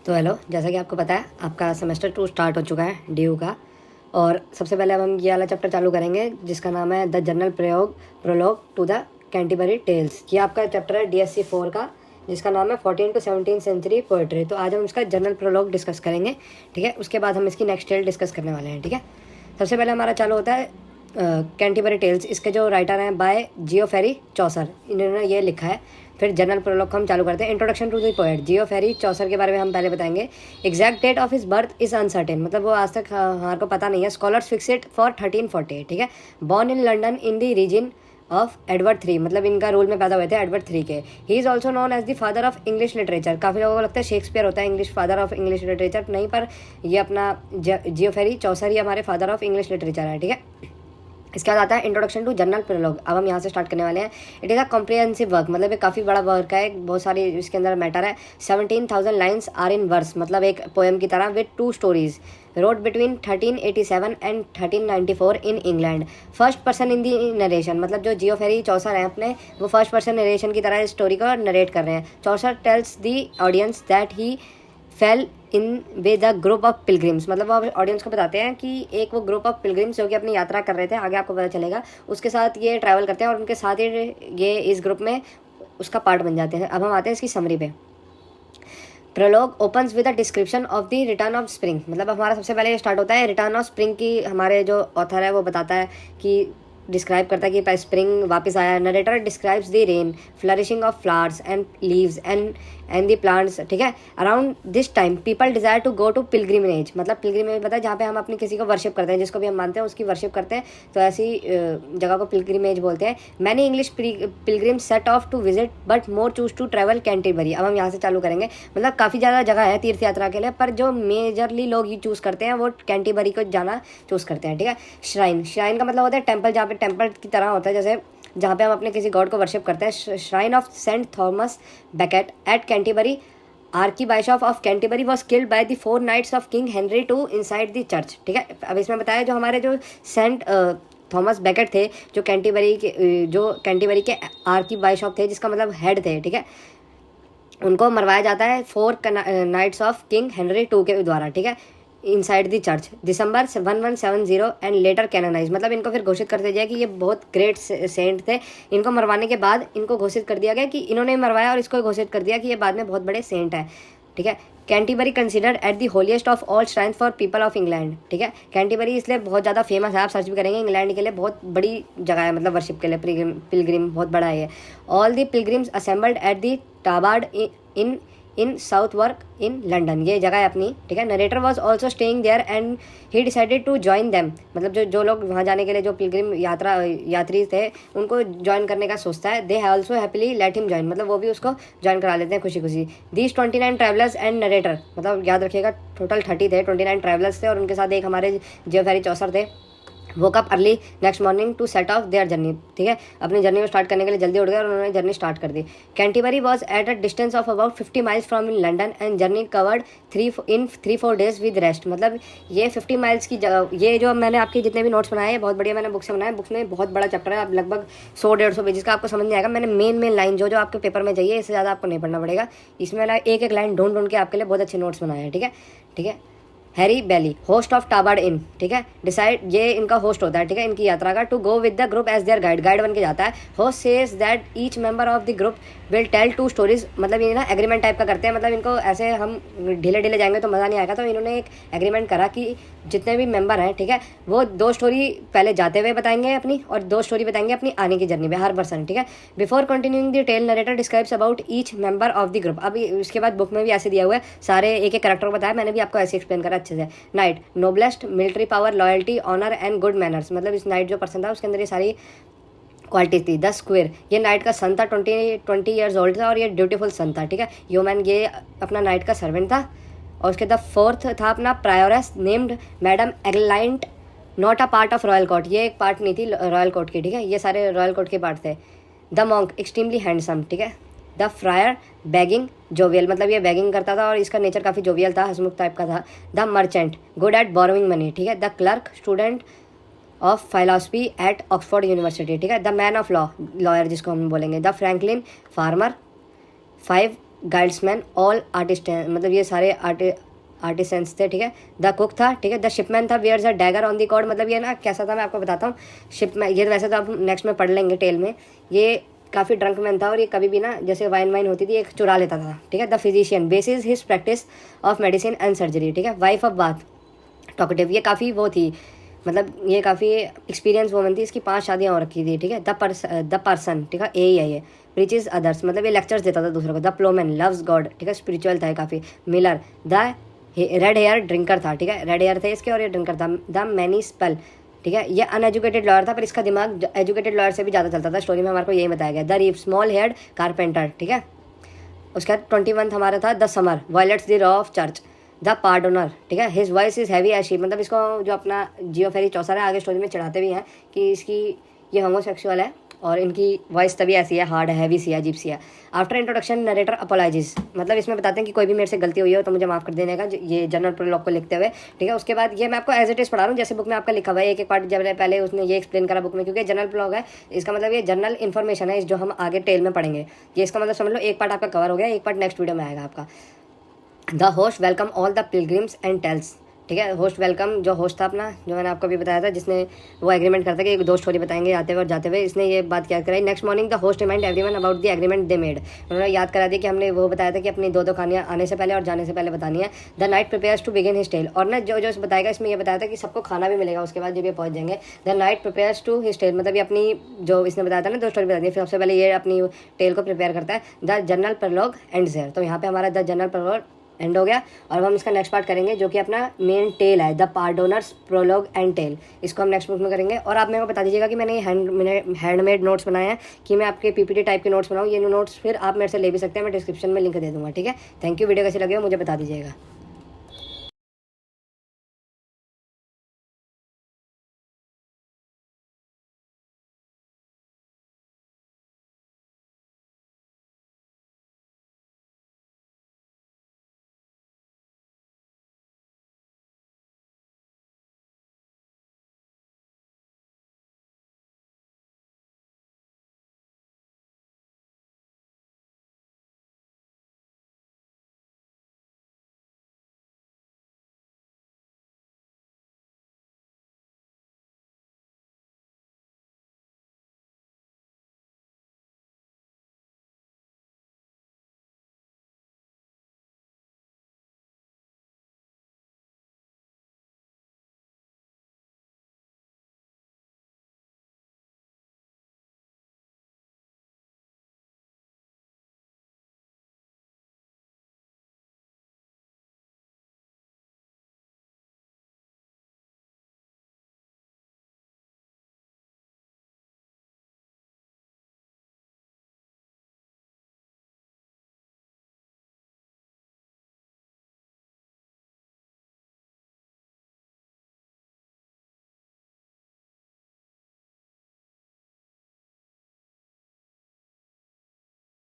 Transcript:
तो हेलो, जैसा कि आपको पता है आपका सेमेस्टर 2 स्टार्ट हो चुका है डी का। और सबसे पहले अब हम ये वाला चैप्टर चालू करेंगे जिसका नाम है the general prologue to the Canterbury tales. ये आपका चैप्टर है DSC 4 का, जिसका नाम है 14 to 17 सेंचुरी पोएट्री। तो आज हम इसका जनरल प्रोलॉग डिस्कस करेंगे, ठीक है। उसके बाद हम इसकी नेक्स्ट टेल डिस्कस करने वाले हैं, ठीक है। सबसे पहले हमारा चालू होता है कैंटरबरी टेल्स। इसके जो राइटर हैं बाय जियोफेरी चौसर, इन्होंने ये लिखा है। फिर जनरल प्रोलॉग हम चालू करते हैं। Introduction to the poet Geoffrey Chaucer के बारे में हम पहले बताएंगे। Exact date of his birth is uncertain, मतलब वो आज तक हमारे को पता नहीं है। स्कॉलर्स फिक्स इट फॉर 1340, ठीक है। Born in London in the region of Edward III, मतलब इनका रूल में पैदा हुए थे एडवर्ड III के। He is also known as the father of English literature. काफ़ी लोगों को लगता है शेक्सपियर होता है English father of English literature, नहीं, पर ये अपना जियोफेरी चौसर ही हमारे फादर ऑफ इंग्लिश लिटरेचर है, ठीक है। इसके बाद आता है इंट्रोडक्शन टू जनरल प्रोलॉग। अब हम यहाँ से स्टार्ट करने वाले हैं। It is a comprehensive work, मतलब एक काफ़ी बड़ा वर्क है, बहुत सारी इसके अंदर मैटर है। 17,000 लाइन्स आर इन वर्स, मतलब एक पोएम की तरह, with 2 stories road between 1387 and 1394 in England. First person in the narration, मतलब जो जियोफेरी चौसर हैं अपने, वो फर्स्ट पर्सन नरेशन की तरह इस स्टोरी को नरेट कर रहे हैं। Chaucer tells the audience that he fell in with the group of pilgrims, मतलब वो ऑडियंस को बताते हैं कि एक वो ग्रुप ऑफ पिलग्रिम्स जो कि अपनी यात्रा कर रहे थे, आगे आपको पता चलेगा, उसके साथ ये ट्रैवल करते हैं और उनके साथ ही ये इस ग्रुप में उसका पार्ट बन जाते हैं। अब हम आते हैं इसकी समरी पे। Prologue opens with a description of the return of spring, मतलब हमारा सबसे पहले स्टार्ट होता है रिटर्न ऑफ स्प्रिंग की। हमारे जो ऑथर है वो बताता है कि डिस्क्राइब करता है कि स्प्रिंग वापस आया। Narrator describes the rain, flourishing of flowers and leaves and the plants, ठीक है। Around this time people desire to go to pilgrimage, मतलब पिलग्रिमेज पता है जहाँ पे हम अपनी किसी को वर्शिप करते हैं, जिसको भी हम मानते हैं उसकी वर्शिप करते हैं, तो ऐसी जगह को पिलग्रिमेज बोलते हैं। Many English pilgrims set off to visit but more choose to travel Canterbury. अब हम यहाँ से चालू करेंगे, मतलब काफ़ी ज़्यादा जगह है तीर्थ यात्रा के लिए, पर जो मेजरली लोग ये चूज़ करते हैं वो कैंटरबरी को जाना चूज़ करते हैं, ठीक है। श्राइन का मतलब होता है टेम्पल, जहाँ पे टेम्पल की तरह होता है, जैसे जहाँ पे हम अपने किसी गॉड को वर्शिप करते हैं। Shrine of Saint Thomas Becket at Canterbury, archbishop of Canterbury was killed by the 4 knights of King Henry II inside the church, ठीक है। अब इसमें बताया जो हमारे जो सेंट थॉमस बेकेट थे, जो कैंटरबरी के आर्कीबाइशप थे, जिसका मतलब हेड थे, ठीक है, उनको मरवाया जाता है 4 knights of King Henry II के द्वारा, ठीक है, inside the church, December 1170 and later canonise, मतलब इनको फिर घोषित कर दिया गया कि ये बहुत ग्रेट सेंट थे। इनको मरवाने के बाद इनको घोषित कर दिया गया कि इन्होंने मरवाया, और इसको घोषित कर दिया कि ये बाद में बहुत बड़े सेंट हैं, ठीक है। Canterbury considered at the holiest of all shrine for people of England, ठीक है। कैंटरबरी इसलिए बहुत ज़्यादा फेमस है, आप सर्च भी करेंगे, इंग्लैंड के लिए बहुत बड़ी जगह है, मतलब वर्शिप के लिए पिलग्रिम बहुत बड़ा है ये। All the pilgrims assembled at the Tabard inn Southwark in London, ये जगह है अपनी, ठीक है। Narrator was also staying there and he decided to join them, मतलब जो लोग वहाँ जाने के लिए जो पिलग्रिम यात्री थे उनको ज्वाइन करने का सोचता है। They also happily let him join, मतलब वो भी उसको ज्वाइन करा लेते हैं खुशी खुशी। दीज 29 ट्रैवलर्स एंड नरेटर, मतलब याद रखिएगा टोटल 30 थे, 29 ट्रैवलर्स थे और उनके साथ एक हमारे जियोफेरी चौसर थे। Woke up early next morning to set off their journey, ठीक है, अपनी जर्नी को स्टार्ट करने के लिए जल्दी उठ गए और उन्होंने जर्नी स्टार्ट कर दी। Canterbury was at a distance of about 50 miles from in London and journey covered 3-4 days with rest, मतलब ये 50 माइल्स की जगह, ये जो मैंने आपके जितने भी नोट्स बनाए हैं बहुत बढ़िया मैंने बुक से बनाए। बुक्स में बहुत बड़ा चैप्टर है, अब लगभग 100-150 पेजेस का, आपको समझ नहीं आएगा। मैंने मेन लाइन जो आपके पेपर में चाहिए, इससे ज़्यादा आपको नहीं पढ़ना पड़ेगा। इसमें एक लाइन ढूंढ के आपके लिए बहुत अच्छे नोट्स बनाए हैं, ठीक है, ठीक है। हैरी बेली, होस्ट ऑफ टाबार्ड इन, ठीक है, डिसाइड, ये इनका होस्ट होता है, ठीक है, इनकी यात्रा का। To go with the group as their guide बन के जाता है। Host says that each member of the group will tell 2 stories, मतलब ये ना एग्रीमेंट टाइप का करते हैं, मतलब इनको ऐसे हम ढीले जाएंगे तो मज़ा नहीं आएगा, तो इन्होंने एक एग्रीमेंट करा कि जितने भी मेंबर हैं, ठीक है, वो 2 स्टोरी पहले जाते हुए बताएंगे अपनी, और 2 स्टोरी बताएंगे अपनी आने की जर्नी में, हर पर्सन, ठीक है। Before continuing the tale narrator describes about each member of the group. अब इसके बाद बुक में भी ऐसे दिया हुआ है, सारे एक कैरेक्टर को बताया, मैंने भी आपको ऐसे एक्सप्लेन करा अच्छे से। Knight, noblest, military power, loyalty, honour and good manners, मतलब इस नाइट जो पर्सन था उसके अंदर ये सारी क्वालिटी थी। द स्क्वेयर, ये नाइट का सन था, 20 ईयर्स ओल्ड था और ये ब्यूटीफुल सन था, ठीक है। ह्यूमन, ये अपना नाइट का सर्वेंट था। और उसके द 4th था अपना prioress named madam Eglantine, not a part of royal court, ये एक पार्ट नहीं थी रॉयल कोर्ट की, ठीक है, ये सारे रॉयल कोर्ट के पार्ट थे। द मॉन्क, एक्सट्रीमली हैंडसम, ठीक है। द फ्रायर, बैगिंग, जोवियल, मतलब ये बैगिंग करता था और इसका नेचर काफ़ी जोवियल था, हंसमुख टाइप का था। The merchant, good at borrowing money, ठीक है। The clerk, student of philosophy at Oxford University, ठीक है। द मैन ऑफ लॉयर जिसको हम बोलेंगे। The franklin, farmer. 5 guildsman all artist, मतलब ये सारे आर्टिसंस थे, ठीक है। द कुक था, ठीक है। द शिपमैन था, wears a dagger on the cord, मतलब ये ना कैसा था मैं आपको बताता हूँ। शिपमैन, ये वैसे तो आप नेक्स्ट में पढ़ लेंगे टेल में, ये काफ़ी ड्रंक मैन था और ये कभी भी ना जैसे वाइन होती थी एक चुरा लेता था, ठीक है। The physician, basis his practice of medicine and surgery, ठीक है। वाइफ ऑफ बाथ, टॉकेटिव, ये काफ़ी वो थी, मतलब ये काफ़ी एक्सपीरियंस वोमन थी, इसकी 5 शादियाँ हो रखी थी, ठीक है। द पर्सन, ठीक है, ए है ये। प्रीचेस अदर्स, मतलब ये लेक्चर्स देता था दूसरों को। द प्लोमैन लव्स गॉड, ठीक है, स्पिरिचुअल था काफ़ी। Miller, the red hair drinker था, ठीक है, रेड हेयर थे इसके और ये ड्रिंकर था। द मैनी स्पेल, ठीक है, ये अनएजुकेटेड लॉयर था पर इसका दिमाग एजुकेटेड लॉयर से भी ज़्यादा चलता था, स्टोरी में हमारे को यही बताया गया। The reeve, small haired carpenter, ठीक है। उसके बाद 21 हमारा था the summoner, violates the law of church. The pardoner, ठीक है, his voice is heavy as sheep, मतलब इसको जो अपना जियोफेरी चौसर है आगे स्टोरी में चढ़ाते भी हैं कि इसकी ये होमोसेक्सुअल है और इनकी वॉइस तभी ऐसी है, हार्ड हैवी सी है, अजीब सी है। आफ्टर इंट्रोडक्शन नरेटर अपोलाइजेस, मतलब इसमें बताते हैं कि कोई भी मेरे से गलती हुई हो तो मुझे माफ़ कर देने का, ये जनरल प्रोलॉग को लिखते हुए, ठीक है। उसके बाद ये मैं आपको एज इट इज़ पढ़ा रहा हूँ जैसे बुक में आपका लिखा हुआ है, एक एक पार्ट जब पहले उसने ये एक्सप्लेन करा बुक में, क्योंकि जनरल प्रोलॉग है, इसका मतलब ये जनरल इन्फॉर्मेशन है, इस जो हम आगे टेल में पढ़ेंगे। ये इसका मतलब समझ लो एक पार्ट आपका कवर हो गया, एक पार्ट नेक्स्ट वीडियो में आएगा आपका। The host welcome all the pilgrims and tells, ठीक है। होस्ट वेलकम, जो होस्ट था अपना, जो मैंने आपको अभी बताया था, जिसने वो एग्रीमेंट करता कि 2 स्टोरी बताएंगे आते हुए और जाते हुए, इसने ये बात याद कराई। Next morning the host remind everyone about the agreement they made, उन्होंने याद करा दी कि हमने वो बताया था कि अपनी 2 कहानियाँ आने से पहले और जाने से पहले बतानी है। The knight prepares to begin his tale, और ना जो जो बताएगा इसमें ये बताया था कि सबको खाना भी मिलेगा उसके बाद जब ये पहुंच जाएंगे। The knight prepares to his tale, मतलब ये अपनी जो इसने बताया था ना 2 स्टोरी बतानी है, फिर सबसे पहले ये अपनी टेल को प्रिपेयर करता है। The general prologue ends here, तो यहाँ पे हमारा द जनरल प्रोलॉग एंड हो गया और अब हम इसका नेक्स्ट पार्ट करेंगे जो कि अपना मेन टेल है, द पार्डोनर्स प्रोलॉग एंड टेल, इसको हम नेक्स्ट बुक में करेंगे। और आप मेरे को बता दीजिएगा कि मैंने हैंडमेड नोट्स बनाए हैं कि मैं आपके पीपीटी टाइप के नोट्स बनाऊँ, ये नोट्स फिर आप मेरे से ले भी सकते हैं, मैं डिस्क्रिप्शन में लिंक दे दूँगा, ठीक है। थैंक यू, वीडियो कैसी लगे हो मुझे बता दीजिएगा।